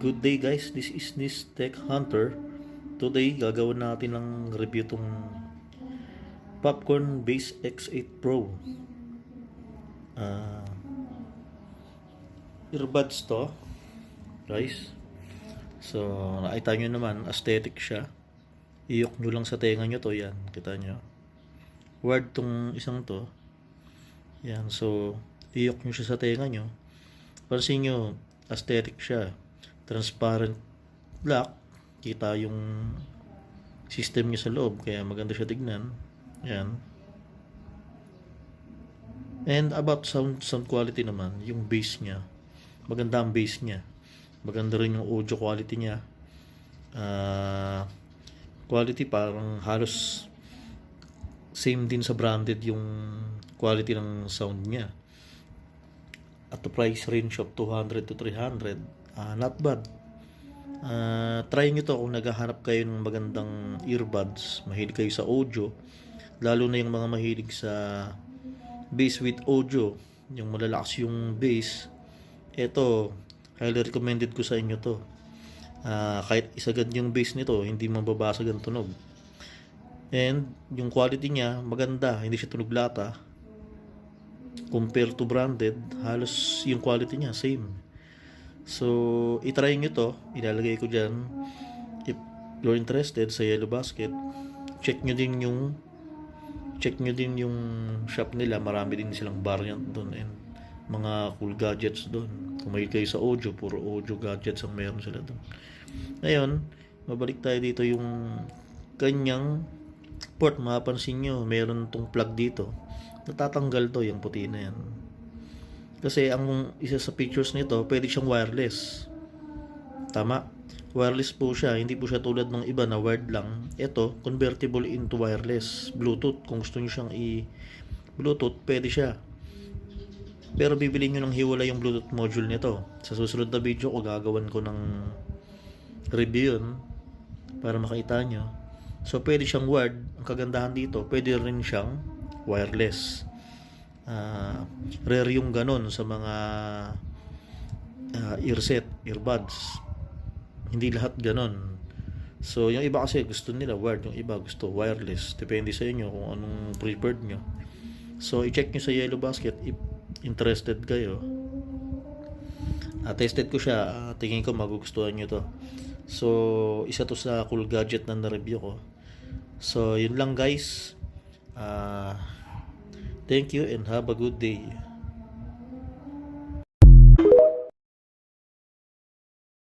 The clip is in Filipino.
Good day guys, this is Nis Tech Hunter. Today gagawin natin ng review tong Popcorn Base X8 Pro. uh, Earbuds to guys. So nakita nyo naman, aesthetic siya. Iyok nyo lang sa tenga nyo to, yan, kita nyo. Wired tong isang to, yan. So iyok nyo siya sa tenga nyo. Pansin nyo, aesthetic siya, transparent black, kita yung system niya sa loob, kaya maganda siya tignan, yan. And about sound quality naman, yung bass niya, maganda ang bass niya, maganda rin yung audio quality niya. Quality parang halos same din sa branded yung quality ng sound niya. At the price range of 200 to 300, not bad. Try nyo to kung naghahanap kayo ng magandang earbuds, mahilig kayo sa audio, lalo na yung mga mahilig sa bass with audio, yung malalakas yung bass. Ito, highly recommended ko sa inyo to. Kahit isagad yung bass nito, hindi mababasag ang tunog. And yung quality niya maganda, hindi siya tunog lata. Compared to branded, halos yung quality niya same. So itry nyo to, ilalagay ko dyan. If you're interested sa Yellow Basket, check nyo din yung shop nila. Marami din silang variant doon and mga cool gadgets doon. Kung may kayo sa audio, puro audio gadgets ang meron sila doon. Ngayon, mabalik tayo dito. Yung kanyang port, mapapansin nyo meron tong plug dito, natatanggal to, yung puti na yan. Kasi ang isa sa pictures nito, pwede siyang wireless. Tama, wireless po siya, hindi po siya tulad ng iba na wired lang. Ito, convertible into wireless, Bluetooth. Kung gusto niyo siyang i-Bluetooth, pwede siya. Pero bibili nyo ng hiwalay yung Bluetooth module nito. Sa susunod na video ko, gagawan ko ng review yun para makita nyo. So pwede siyang wired. Ang kagandahan dito, pwede rin siyang wireless. Rare yung ganon sa mga earset, earbuds. Hindi lahat ganon. So yung iba kasi gusto nila wired, yung iba gusto wireless. Depende sa inyo kung anong preferred nyo. So i-check nyo sa Yellow Basket if interested kayo. Tested ko siya, tingin ko magugustuhan nyo to. So isa to sa cool gadget na na-review ko. So yun lang guys. Thank you and have a good day.